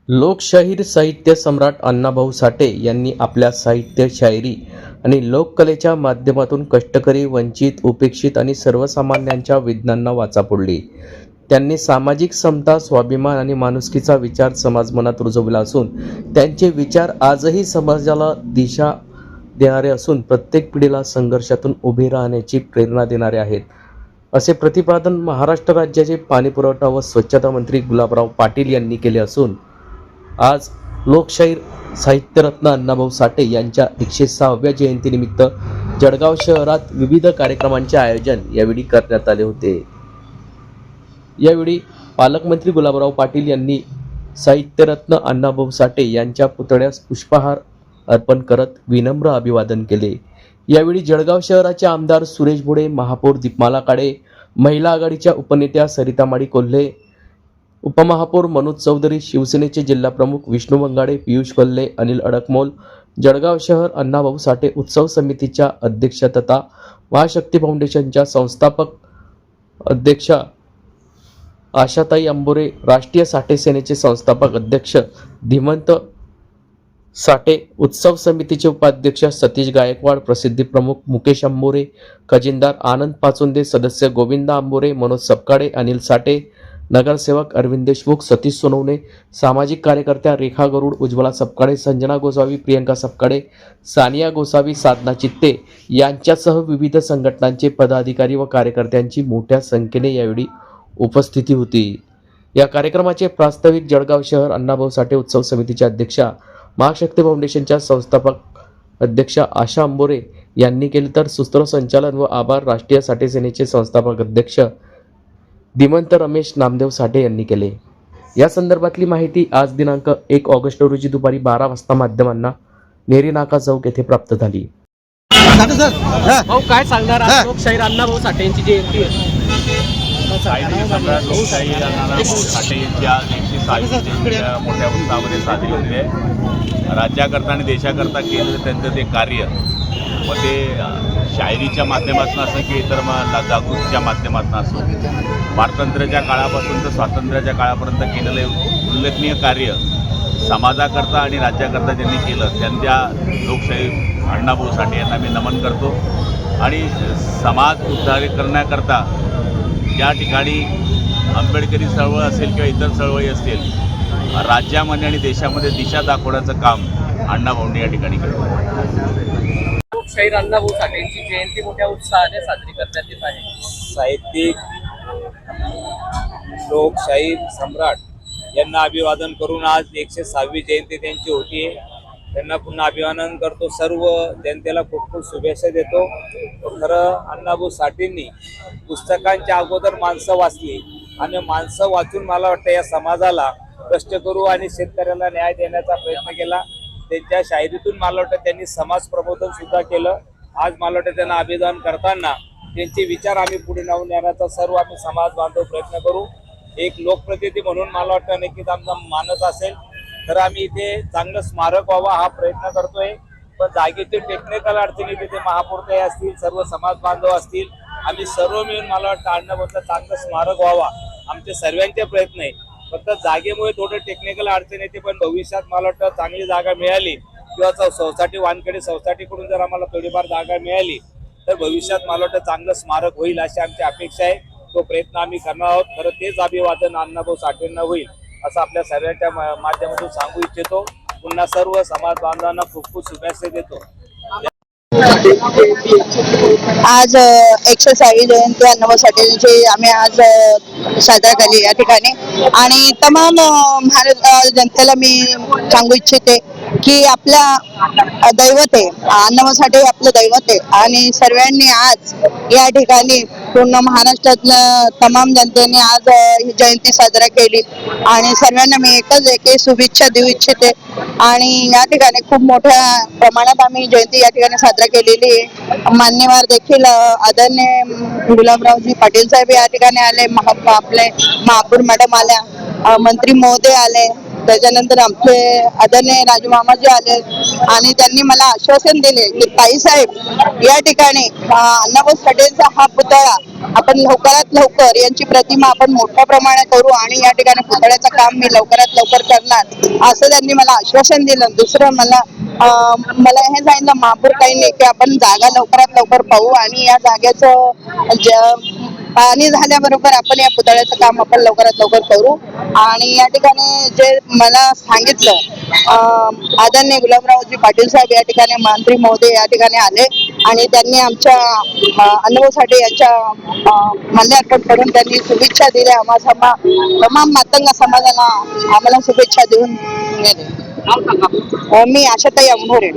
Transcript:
लोकशाहीर साहित्य सम्राट अण्णाभाऊ साठे यांनी आपल्या साहित्य, शायरी आणि लोककलेच्या माध्यमातून कष्टकरी, वंचित, उपेक्षित आणि सर्वसामान्यांच्या वेदनांना वाचा फोडली. त्यांनी सामाजिक समता, स्वाभिमान आणि माणुसकीचा विचार समाजमनात रुजवला असून त्यांचे विचार आजही समाजाला दिशा देणारे असून प्रत्येक पिढीला संघर्षातून उभे राहण्याची प्रेरणा देणारे आहेत, असे प्रतिपादन महाराष्ट्र राज्याचे पाणीपुरवठा व स्वच्छता मंत्री गुलाबराव पाटील यांनी केले असून आज लोकशाहीर साहित्यरत्न अण्णाभाऊ साठे यांच्या 106व्या जयंतीनिमित्त जळगाव शहरात विविध कार्यक्रमांचे आयोजन यावेळी करण्यात आले होते. यावेळी पालकमंत्री गुलाबराव पाटील यांनी साहित्यरत्न अण्णाभाऊ साठे यांच्या पुतळ्यास पुष्पहार अर्पण करत विनम्र अभिवादन केले. यावेळी जळगाव शहराचे आमदार सुरेश भोडे, महापौर दीपमाला काळे, महिला आघाडीच्या उपनेत्या सरिता माडी कोल्हे, उपमहापौर मनोज चौधरी, शिवसेनेचे जिल्हाप्रमुख विष्णू वंगाडे, पियुष कोल्हे, अनिल अडकमोल, जळगाव शहर अण्णाभाऊ साठे उत्सव समितीच्या अध्यक्ष तथा महाशक्ती फाउंडेशनच्या संस्थापक अध्यक्षा आशाताई अंबोरे, राष्ट्रीय साठे सेनेचे संस्थापक अध्यक्ष धीमंत साठे, उत्सव समितीचे उपाध्यक्ष सतीश गायकवाड, प्रसिद्धी प्रमुख मुकेश अंबोरे, खजिनदार आनंद पाचुंदे, सदस्य गोविंदा अंबोरे, मनोज सपकाळे, अनिल साठे, नगरसेवक अरविंद देशमुख, सतीश सोनवणे, सामाजिक कार्यकर्त्या रेखा गरुड, उज्ज्वला सपकाळे, संजना गोसावी, प्रियंका सपकाळे, सानिया गोसावी, साधना चित्ते यांच्यासह विविध संघटनांचे पदाधिकारी व कार्यकर्त्यांची मोठ्या संख्येने यावेळी उपस्थिती होती. या कार्यक्रमाचे प्रास्ताविक जळगाव शहर अण्णाभाऊ साठे उत्सव समितीच्या अध्यक्षा, महाशक्ती फाउंडेशनच्या संस्थापक अध्यक्षा आशा अंबोरे यांनी केले, तर सूत्रसंचालन व आभार राष्ट्रीय साठे सेनेचे संस्थापक अध्यक्ष धीमंत रमेश नामदेव साठे यांनी केले. या संदर्भातली माहिती आज दिनांक 1 ऑगस्ट रोजी दुपारी 12 वाजता माध्यमांना नेरी नाका चौक येथे प्राप्त झाली. काय सांगणार आज लोकशाहीर अण्णाभाऊ साठे यांची जयंती आहे? लोकशाही अण्णाभाऊ साठे यांच्या 106वी मोठ्या उत्साहामध्ये साजरी होते आहे. राज्याकरता आणि देशाकरता केलेलं त्यांचं ते कार्य व ते शायरीच्या माध्यमातून असो की इतर जागृतीच्या माध्यमातून असो, स्वातंत्र्याच्या काळापासून तर स्वातंत्र्याच्या काळापर्यंत केलेलं उल्लेखनीय कार्य समाजाकरता आणि राज्याकरता ज्यांनी केलं त्यांच्या लोकशाही अण्णाभाऊ साठे यांना मी नमन करतो. आणि समाज उद्धार करण्याकरता ज्या ठिकाणी आंबेडकरी चळवळ असेल किंवा इतर चळवळी असतील, राज्यामध्ये आणि देशामध्ये दिशा दाखवण्याचं काम अण्णाभाऊंनी या ठिकाणी केलं. लोकशाहीर अण्णाभाऊ साठे यांची जयंती मोठ्या उत्साहाने साजरी करण्यात येत आहे. साहित्यिक लोकशाहीर सम्राट यांना अभिवादन करून आज 106वी जयंती त्यांची होती. त्यांना पुन्हा अभिवादन करतो. सर्व जनतेला खूप खूप शुभेच्छा देतो. खरं अण्णाभाऊ साठेंनी पुस्तकांच्या अगोदर माणसं वाचली आणि माणसं वाचून मला वाटतं या समाजाला कष्ट करू आणि शेतकऱ्याला न्याय देण्याचा प्रयत्न केला. त्यांच्या शायरीतून मला वाटतं त्यांनी समाज प्रबोधन सुद्धा केलं. आज मला वाटतं त्यांना अभिवादन करताना त्यांचे विचार आम्ही पुढे लावून नेण्याचा सर्व आम्ही समाज बांधव प्रयत्न करू. एक लोकप्रतिनिधी म्हणून मला वाटतं नक्कीच आमचा मानस असेल तर आम्ही इथे चांगलं स्मारक व्हावा हा प्रयत्न करतोय. पण जागेचे टेक्निकल अडचणी तिथे महापौर असतील, सर्व समाज बांधव असतील, आम्ही सर्व मिळून मला वाटतं अण्णाभाऊंचं चांगलं स्मारक व्हावा आमचे सर्वांचे प्रयत्न आहे. फक्त जागेमुळे थोडं टेक्निकल अडचण येते, पण भविष्यात मला वाटतं चांगली जागा मिळाली किंवा सोसायटी वानखेडे सोसायटीकडून जर आम्हाला थोडीफार जागा मिळाली तर भविष्यात मला वाटतं चांगलं स्मारक होईल अशी आमची अपेक्षा आहे. तो प्रयत्न आम्ही करणार आहोत. खरं तेच अभिवादन अण्णाभाऊ साठेंना होईल असं आपल्या सर्वांच्या माध्यमातून सांगू इच्छितो. पुन्हा सर्व समाज बांधवांना खूप खूप शुभेच्छा देतो. आज 106वी जयंती अण्णाभाऊ साठेंची आम्ही आज साजरा केली या ठिकाणी. आणि तमाम भारत जनतेला मी सांगू इच्छिते की आपल्या दैवत आहे अण्णाभाऊ साठे, आपलं दैवत आहे. आणि सर्वांनी आज या ठिकाणी पूर्ण महाराष्ट्रातल्या तमाम जनतेने आज ही जयंती साजरा केली आणि सर्वांना मी एकच शुभेच्छा देऊ इच्छिते. आणि या ठिकाणी खूप मोठ्या प्रमाणात आम्ही जयंती या ठिकाणी साजरा केलेली आहे. मान्यवर देखील आदरणीय गुलाबरावजी पाटील साहेब या ठिकाणी आले, आपले महापौर मॅडम आल्या, मंत्री महोदय आले, त्याच्यानंतर आमचे आदरणीय राजमामाजी आले आणि त्यांनी मला आश्वासन दिले की ताईसाहेब या ठिकाणी अण्णाभाऊ साठेंचा हा पुतळा आपण लवकरात लवकर यांची प्रतिमा आपण मोठ्या प्रमाणात करू आणि या ठिकाणी पुतळ्याचं काम मी लवकरात लवकर करणार असं त्यांनी मला आश्वासन दिलं. दुसरं मला हे सांगितलं महापौर ताईंनी की आपण जागा लवकरात लवकर पाहू आणि या जागेचं पाणी झाल्याबरोबर आपण या पुतळ्याचं काम आपण लवकरात लवकर करू. आणि या ठिकाणी जे मला सांगितलं आदरणीय गुलाबरावजी पाटील साहेब या ठिकाणी मंत्री महोदय या ठिकाणी आले आणि त्यांनी आमच्या अण्णाभाऊ साठे यांच्या माल्यार्पण करून त्यांनी शुभेच्छा दिल्या. तमाम मातंग समाजाला आम्हाला शुभेच्छा देऊन गेले. मी आशाताई अंभोरे.